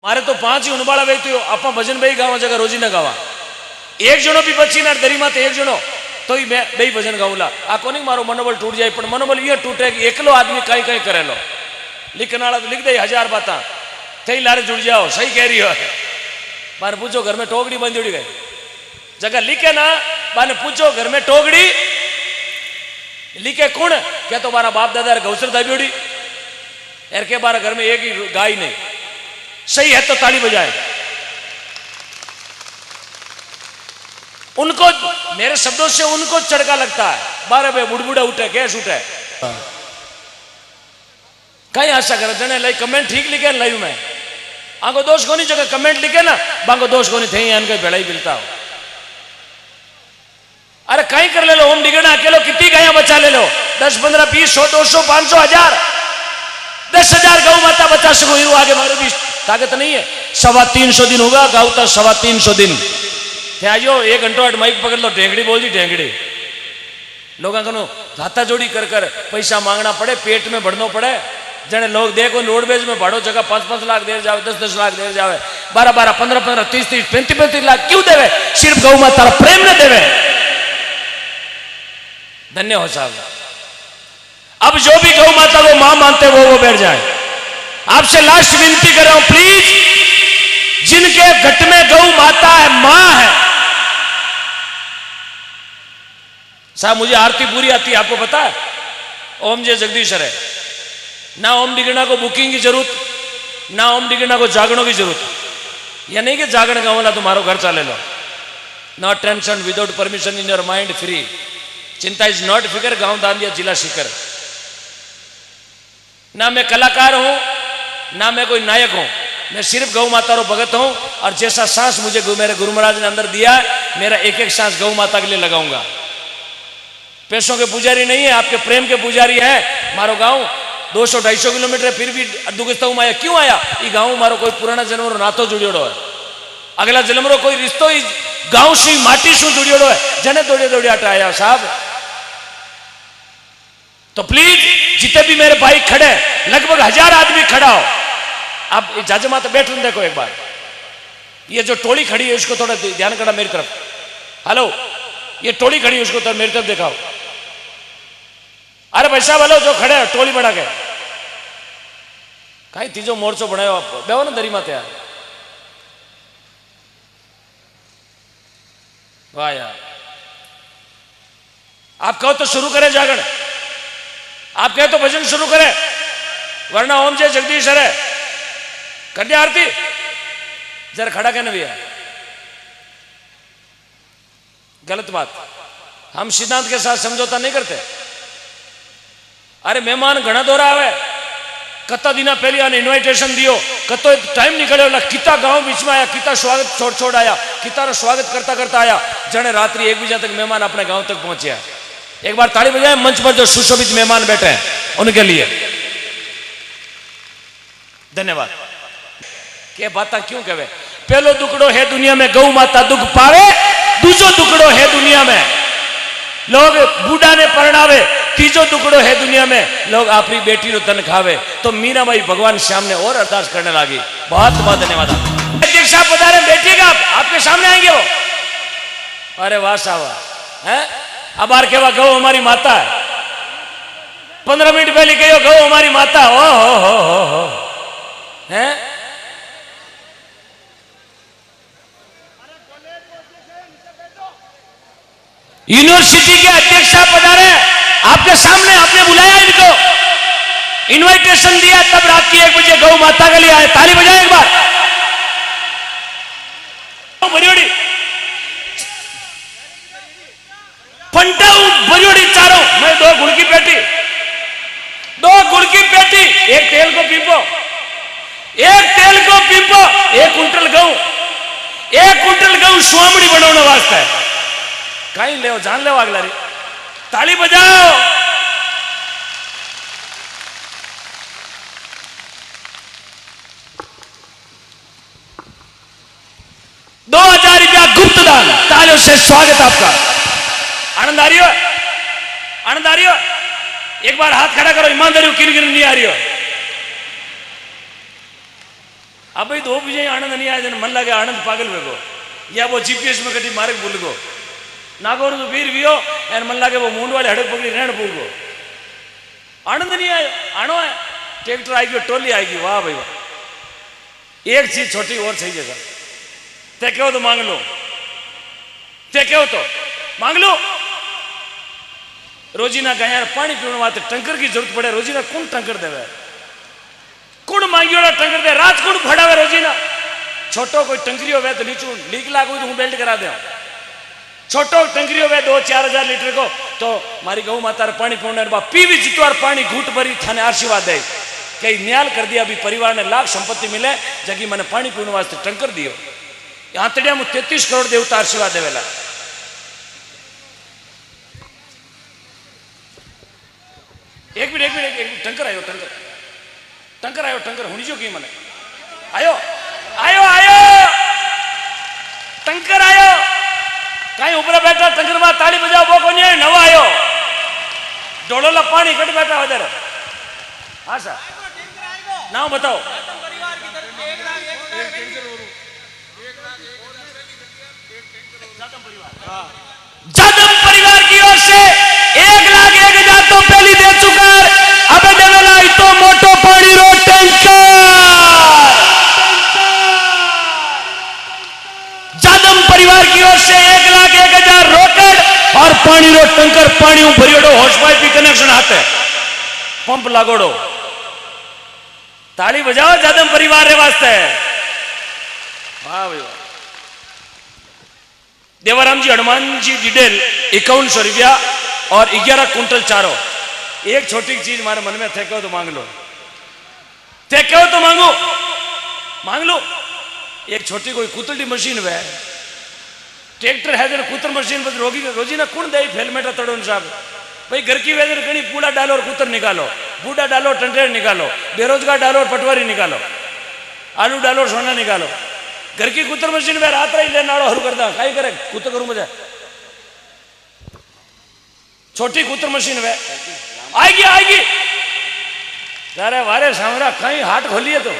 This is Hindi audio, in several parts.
मारे तो 5 ही उनबाड़ा वे तो आप भजन बे गावा जगह रोजी न गावा एक जणो भी बची ना दरी माते एक जणो तो ही मैं बे भजन गाऊला आ कोनी मारो मनोबल टूट जाए पण मनोबल ये टूटे कि एकलो आदमी कई कई करेलो लिखने वाला तो लिख दे 1000 बात थे लारे जुड़ जाओ सही कह रही हो मारे पूछो घर में टोकड़ी बंदी उड़ी गई जगह लिखे ना माने पूछो घर में टोकड़ी लिखे कौन क्या तो बारा बाप दादा गौसर दबी उड़ी यार के बारा घर में एक ही गाय नहीं सही है तो ताली बजाए उनको मेरे शब्दों से उनको चड़का लगता है 12 बजे बुड़बुड़ा उठे गैस उठे कहीं आशा करे जने लाई कमेंट ठीक लिखे लाइव में आंको दोष को नहीं जगह कमेंट लिखे ना बांको दोष को नहीं थे इनके बेड़ा ही मिलता हो अरे कहीं कर ले लो ओम डिगना अकेलो कितनी गाया बचा ले लो 10 15 20 100 200 500 1000 10,000 गौ माता बचा सको हीरो आगे मारो भी ताकत नहीं है 350 दिन होगा गाँव तक 350 दिन आइयो 1 घंटो माइक पकड़ लो ढेंगड़ी बोल दी ढेंगड़ी लोगों को हाथा जोड़ी कर कर पैसा मांगना पड़े पेट में बढ़ना पड़े जने लोग देखो रोडवेज में भाड़ो जगह 5-5 लाख दे जावे 10-10 लाख दे जावे 12-12 15-15 30-30 35-35 लाख क्यों देवे सिर्फ गौ माता प्रेम न देवे धन्य हो साहब अब जो भी गौ माता को मां मानते वो बैठ जाए आपसे लास्ट विनती कर रहा हूं प्लीज जिनके घट में गौ माता है मां है साहब मुझे आरती पूरी आती है आपको पता है ओम जय जगदीश्वर है ना ओम डिगना को बुकिंग की जरूरत ना ओम डिगना को जागरणों की जरूरत या नहीं कि जागरण गाँवला तुम्हारो घर चाले लो not tension without permission in your mind free चिंता इज नॉट फिकर गांव दांदिया जिला शिकर ना मैं कलाकार हूं ना मैं कोई नायक हूं मैं सिर्फ गौ माता रो भगत हूं और जैसा सांस मुझे मेरे गुरु महाराज ने अंदर दिया मेरा एक एक सांस गौ माता के लिए लगाऊंगा पैसों के पुजारी नहीं है आपके प्रेम के पुजारी है मारो गांव 200-250 किलोमीटर फिर भी दुखस्ता आया क्यों आया ये गांव मारो कोई पुराना जन्म नातो जुड़ियोड़ो है अगला जन्म रो कोई रिश्तो गांव से माटी शू जुड़ियोड़ो है जने दौड़े दौड़े आटा आया साहब तो प्लीज जितने भी मेरे भाई खड़े लगभग 1000 आदमी खड़ा हो आप जाजमा तो बैठ देखो एक बार ये जो टोली खड़ी है उसको थोड़ा ध्यान करना मेरी तरफ हेलो ये टोली खड़ी है उसको तो मेरी तरफ दिखाओ अरे भाई साहब हेलो जो खड़े हैं टोली बना के कहीं तीजो मोर्चो बनायो बेहो ना दरी माते यार वाह यार आप कहो तो शुरू करें जागरण आप कहे तो भजन शुरू करें वरना ओम जय जगदीश्वर है कर आरती जरा खड़ा कहना भैया गलत बात हम सिद्धांत के साथ समझौता नहीं करते अरे मेहमान घना दौरा आवे कत्ता दिना पहले आने इन्वाइटेशन दियो कत्तो टाइम निकले किता गांव बीच में आया किता स्वागत छोड़ छोड़ आया किता स्वागत करता करता आया जने रात्रि 1 बजे तक मेहमान अपने गांव तक पहुंचे एक बार ताली बजाए मंच पर जो सुशोभित मेहमान बैठे हैं उनके लिए धन्यवाद के बात क्यों कहे पहलो दुकड़ो है दुनिया में गौ माता दुख पावे दूसरो दुकड़ो है दुनिया में लोग बूढ़ा ने परणावे तीजो दुकड़ो है दुनिया में लोग अपनी बेटी रो तन खावे तो मीराबाई भगवान श्याम ने और अरदास करने लगी बहुत बहुत धन्यवाद अध्यक्ष साहब पधारे बैठिएगा आपके सामने आएंगे वो अरे वाह साहब है अब आर केवा गौ हमारी माता है 15 मिनट पहले कहो गौ हमारी माता हो है यूनिवर्सिटी के अध्यक्ष साहब पधारे आपके सामने आपने बुलाया इनको इनविटेशन दिया तब रात की 1 बजे गौ माता के लिए आए ताली बजाए एक बार बरियोड़ी पंटा बरियोड़ी चारों मैं 2 गुड़ की पेटी 2 गुड़ की पेटी एक तेल को पीपो 1 कुंटल गऊ स्वामड़ी बनाने वास्ते कहीं ले जान ले अगला रे ताली बजाओ ₹2000 गुप्त दान तालियों से स्वागत आपका आनंद आ रही हो आनंद आ रही हो एक बार हाथ खड़ा करो ईमानदारी किन किन नहीं आ रही हो अब भाई दो भी आनंद नहीं आया मन लगे आनंद पागल वेगो या वो जीपीएस में कटी मार्ग भूल गो नागौर तो वीर वियो यार मन लगे वो मूंड वाले हड़क पकड़ी रहन भूल गो आनंद नहीं आया आनो है ट्रैक्टर आएगी टोली आएगी वाह भाई वाह एक चीज छोटी और सही जगह ते क्यों तो मांग लो ते क्यों तो मांग लो रोजीना का यार पानी पीने वास्ते टंकर की जरूरत पड़े रोजीना कौन टंकर देवे कौन मांगियो टंकर दे रात कौन फड़ावे रोजीना छोटो कोई टंकरी हो तो नीचू लीक लागू तो हूँ बेल्ट करा दे छोटो टंकरी हो 2-4 लीटर को तो मारी गऊ माता पानी पीने पीवी जितवार पानी घूट भरी थाने आशीर्वाद दे कई न्याल कर दिया अभी परिवार ने लाख संपत्ति मिले जगी मैंने पानी पीने वास्ते टंकर दियो यहाँ तड़िया में 33 करोड़ देवता आशीर्वाद देवेला एक मिनट टंकर आयो टंकर होनी जो की मने आयो आयो आयो टंकर आयो कहीं ऊपर बैठा टंकर में ताली बजाओ वो को नहीं नवा आयो डोलोला पानी कट बैठा उधर हाँ सर नाम बताओ जादम परिवार की ओर से 1,01,000 तो पहली दे चुका है अब देवेला तो मोटो पानी रो टैंकर जादम परिवार की ओर से 1,01,000 रोकड़ और पानी रो टैंकर पानी भरियोड़ो होश पाइप की कनेक्शन आते पंप लागोड़ो ताली बजाओ जादम परिवार रे वास्ते वाह भाई वाह देवाराम जी हनुमान जी डिटेल 5100 रुपया और 11 कुंटल चारों एक छोटी चीज हमारे मन में थे क्यों तो मांग लो थे क्यों तो मांगो मांग लो एक छोटी कोई कुतड़ी मशीन वे ट्रैक्टर है जरा कुतर मशीन पर रोजी ना कौन दे हेलमेट तड़ोन साहब भाई घर की वेदर कहीं पूड़ा डालो और कुतर निकालो बूढ़ा डालो टंटेर निकालो बेरोजगार डालो और पटवारी निकालो आलू डालो सोना निकालो घर की कुतर मशीन में रात रही लेना हरू करता कहीं करे कुतर करूं मुझे छोटी कुतर मशीन वे आएगी आएगी अरे वारे सामरा कहीं हाट खोलिए तो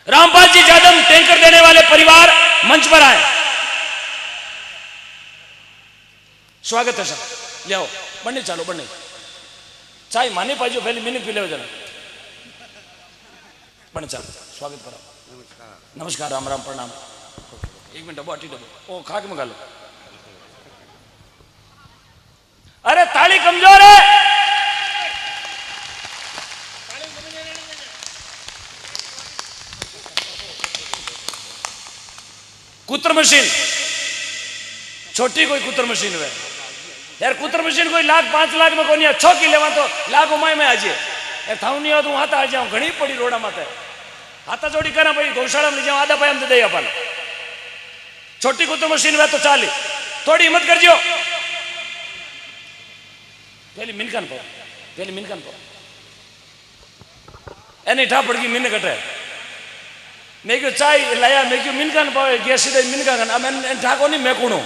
रामपाल जी जादम टैंकर देने वाले परिवार मंच पर आए स्वागत है सर ले आओ बढ़ने चालो बढ़ने चाय माने पाजो पहले मिनट पी ले जरा बढ़ने चालो स्वागत करो नमस्कार राम राम प्रणाम एक मिनट डबो अटी डबो ओ खाक में गालो अरे ताली कमजोर है कुतर मशीन छोटी कोई कुतर मशीन है यार कुतर मशीन कोई 1,00,000-5 लाख में कोई 6 की लेवा तो लाख उमाय में आजे यार थाऊ नहीं हो तो हाथ आ जाऊं घनी पड़ी रोड़ा माते हाथा जोड़ी करा भाई गौशाला में ले जाओ आधा पैम दे दे अपन छोटी कुतर मशीन है तो चाली थोड़ी हिम्मत कर जियो पहले मिनकन पाओ एने ठा पड़ गई मिन कटे मैं क्यों चाय लाया मैं क्यों मिनकन पाओ गैस सीधे मिनकन अब मैं ठाको नहीं मैं कौन हूं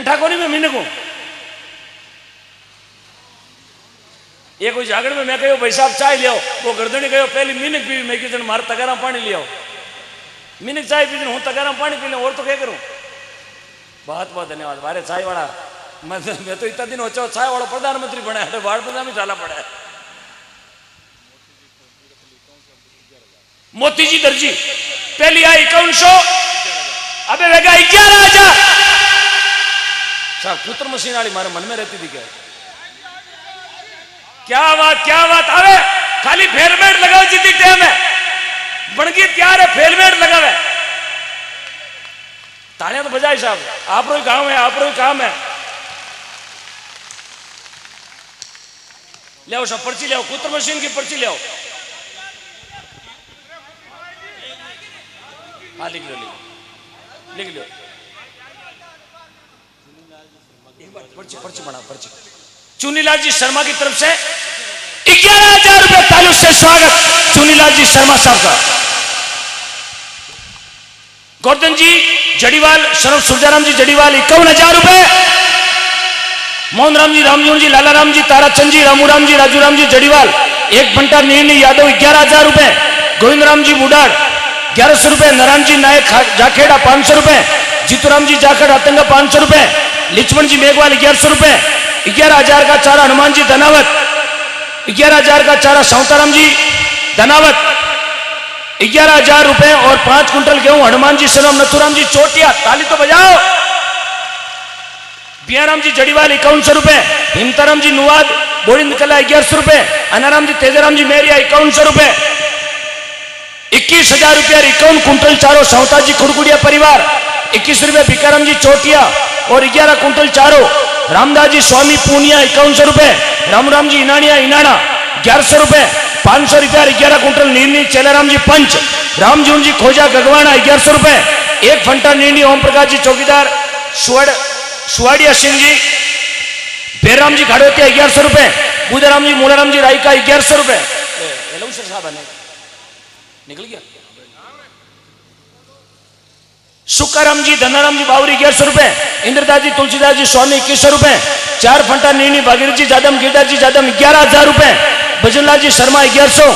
ठाकोनी में मिनकू ये कोई जागरण में मैं कहो भाई साहब चाय लियो वो गर्दनी कहो पहली मिनक पी मैं किसी मार तगारा पानी लियो मिनक चाय पी हूँ तगारा पानी पी ले और तो क्या करूं बहुत बहुत धन्यवाद बारे चाय वाला मैं तो इतना दिन हो चाय वाला प्रधानमंत्री बना है वार्ड प्रधान डाला पड़ा है मोती जी दर्जी पहली आई 5100 अबे वेगा 11,000 साहब कुतर मशीन वाली मारे मन में रहती थी क्या बात आवे खाली फेलमेट लगाओ जितनी टाइम है बनगी तैयार है फेलमेट लगावे तालियां तो बजाई साहब आप रो काम है आप रो काम है ले आओ सब पर्ची ले आओ कुतर मशीन की पर्ची ले आओ हाँ लिख लो पर्ची बना पर्ची चुनीलाल जी शर्मा की तरफ से 11,000 रुपए तालुक से स्वागत चुनीलाल जी शर्मा साहब का गोवर्धन जी जड़ीवाल शरफ सुरजाराम जी जड़ीवाल 51,000 रुपए मोहन राम जी रामजोन जी लाला राम जी ताराचंद जी रामू राम जी राजू राम जी जड़ीवाल एक भंटार निर्णय यादव 11,000 रुपए, गोविंदराम जी बुडाड़ 1100 रुपए, नारायण जी नायक जाखेड़ा 500 रुपए, जीतूराम जी जाखड़ आतंगा 500 रुपए, लिचमन जी मेघवाल 1100 रुपए, 11,000 का चारा हनुमान जी धनावत, 11,000 का चारा सावताराम जी धनावत, 11,000 रुपए और 5 कुंटल गेहूं हनुमान जी सनम नथुराम जी चोटिया, ताली तो बजाओ। बियाराम जी जड़ीवाल 5100 रुपए, हिमताराम जी नुवाद बोरिंद कला 1100 रुपए, अनाराम जी तेजाराम जी मेरिया 5100 रुपए, 21,000 रुपया 51 कुंटल चारों सावता जी खुड़कुड़िया परिवार, 21 रुपए भिकाराम जी चोटिया और 11 कुंटल चारों रामदास जी स्वामी पूनिया 5100 रुपए, रामराम जी इनानिया इनाना 1100 रुपए, 500 रुपया 11 कुंटल निर्णी चेलाराम जी पंच, रामजून जी खोजा गगवाना 1100 रुपए, एक फंटा निर्णी ओम प्रकाश जी चौकीदार सुवाड़िया सिंह जी, बेराम जी घाड़ोतिया 1100 रुपए, बुधाराम जी मूलाराम जी रायका 1100 रुपए। निकल गया। सुकाराम जी धनाराम जी बावरी 1100 रुपए, इंद्रदास जी तुलसीदास जी स्वामी 2100 रुपए, 4 फंटा निर्णी भागीरथ जी जादम गिरदास जी जादम 11,000 रुपए, भजनलाल जी शर्मा 1100,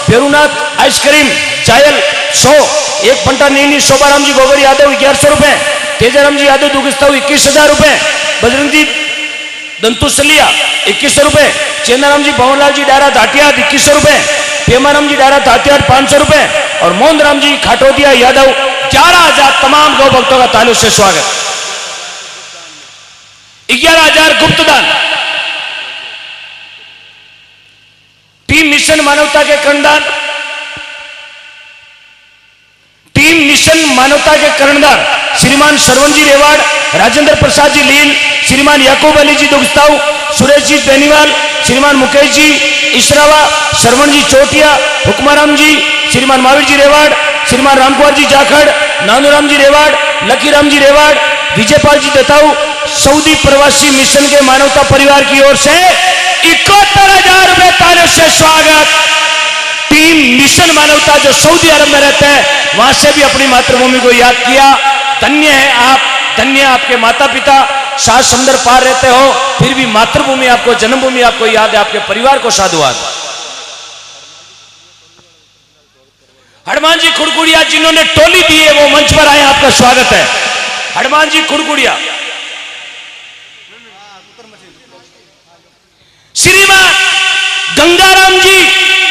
भेरुनाथ आइसक्रीम जायल 100, एक फंटा निर्णी शोभाराम जी गोगर यादव 1100 रुपए, तेजाराम जी यादव दुगस्ताव 21,000 रुपए, बजरंग जी दंतुसलिया 2100 रुपए, चेन्नाराम जी भवनलाल जी डारा धाटिया 2100 रुपए, पेमाराम जी डारा धाटिया 500 रुपए और मोहनराम जी खाटोदिया यादव 11,000। तमाम गौ भक्तों का तालियों से स्वागत। 11,000 गुप्तदान। टीम मिशन मानवता के कर्णदार, टीम मिशन मानवता के कर्णदार श्रीमान श्रवण जी रेवाड़, राजेंद्र प्रसाद जी लील, श्रीमान याकूब अली जी दुगस्ताव, सुरेश जी बेनीवाल, श्रीमान मुकेश जी इसरावा, श्रवण जी चोटिया, हुक्माराम जी, श्रीमान महावीर जी रेवाड़, श्रीमान रामकुमार जी जाखड़, नानूराम जी रेवाड़, लकीराम जी रेवाड़, विजयपाल जी दताऊ, सऊदी प्रवासी मिशन के मानवता परिवार की ओर से 71,000 रुपए तालियों से स्वागत। टीम मिशन मानवता जो सऊदी अरब में रहते हैं, वहां से भी अपनी मातृभूमि को याद किया। धन्य है आप, धन्य आपके माता पिता, सात समुद्र पार रहते हो, फिर भी मातृभूमि आपको, जन्मभूमि आपको याद है। आपके परिवार को साधुवाद। हनुमान जी खुड़कुड़िया जिन्होंने टोली दी है वो मंच पर आए, आपका स्वागत है। हनुमान जी खुड़कुड़िया, श्रीमान गंगाराम जी,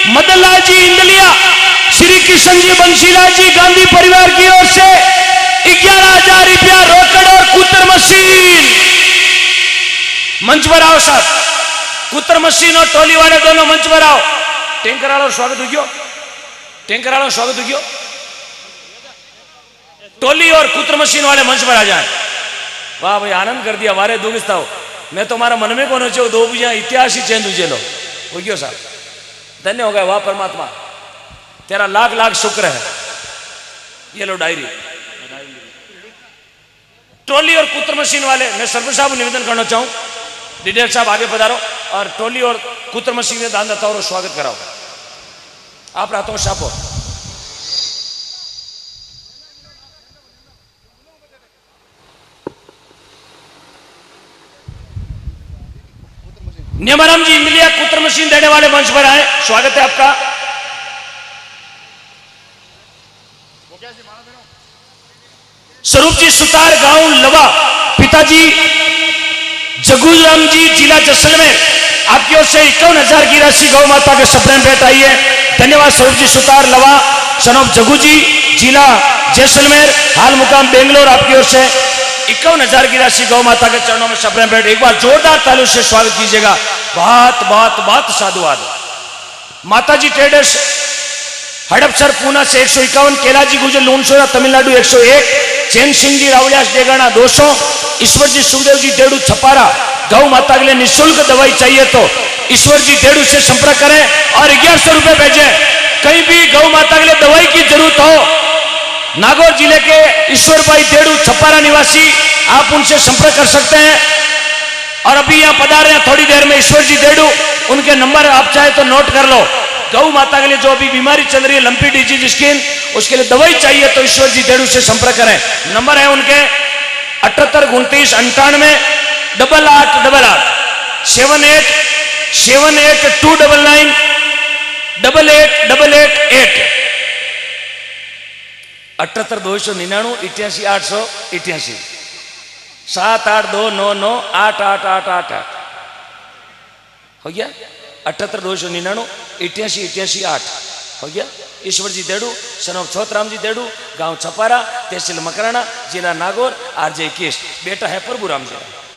मदनलाल जी इंदलिया, श्री कृष्ण जी बंशीलाल जी गांधी परिवार की ओर से 11,000 रुपया रोकड़ और कुतर मशीन। मंच पर आओ साहब, कुतर मशीन और टोली वाले दोनों मंच पर आओ। टैंकर वालों स्वागत हो गयो, टैंकर वालों स्वागत हो गयो। टोली और कुतर मशीन वाले मंच पर आ जाए। वाह भाई, आनंद कर दिया वारे दुगिस्ता हो। मैं तो हमारा मन में कौन हो दो बुझा इतिहास ही चेंज हुए लो हो गयो साहब, धन्य हो गए। वाह परमात्मा, तेरा लाख लाख शुक्र है। ये लो डायरी। टोली और कुतर मशीन वाले, मैं सरपंच साहब को निवेदन करना चाहूं, लीडर साहब आगे पधारो और टोली और कुतर मशीन के दान दाताओं को स्वागत कराओ। आप रातों छापो। नियमाराम जी इंदलिया कुतर मशीन देने वाले मंच पर आए, स्वागत है आपका। स्वरूप जी सुतार गांव लवा, पिताजी जगूराम जी जिला जैसलमेर, आपकी ओर से 51,000 की राशि गौ माता के सप्रेम भेंट आई है। धन्यवाद स्वरूप जी सुतार लवा, सनोफ जगू जी जिला जैसलमेर, हाल मुकाम बेंगलोर, आपकी ओर से 51,000 की राशि गौ माता के चरणों में सप्रेम भेंट। एक बार जोरदार तालियों से स्वागत कीजिएगा। बहुत बहुत बहुत साधुवाद। माता जी ट्रेडर्स हड़पसर पूना से 151, कैलाजी गुजर लूनसोरा तमिलनाडु 101, चैन सिंह जी रावलियास डेगाना 200, ईश्वर जी सुखदेव जी डेड़ू छपारा, गौ माता के लिए निःशुल्क दवाई चाहिए तो ईश्वर जी डेड़ू से संपर्क करें और 1100 रुपए भेजें। कहीं भी गौ माता के लिए दवाई की जरूरत हो, नागौर जिले के ईश्वर भाई डेड़ू छपारा निवासी, आप उनसे संपर्क कर सकते हैं। और अभी यहाँ पधार रहे हैं थोड़ी देर में ईश्वर जी डेड़ू, उनके नंबर आप चाहे तो नोट कर लो। गौ माता के लिए जो अभी बीमारी चल रही है लंपी डिजीज स्किन, उसके लिए दवाई चाहिए तो ईश्वर जी डेड़ू से संपर्क करें। नंबर है उनके 78 29 98 88 88 78 78 299 888888 78 299 88 888 782998 8888 हो गया। 78 299 88 88 8 हो गया। ईश्वर जी देड़ू, सनोप छोतराम जी देड़ू, गांव छपारा, तहसील मकराना, जिला नागौर, आरजे केश, बेटा है प्रभुराम जी।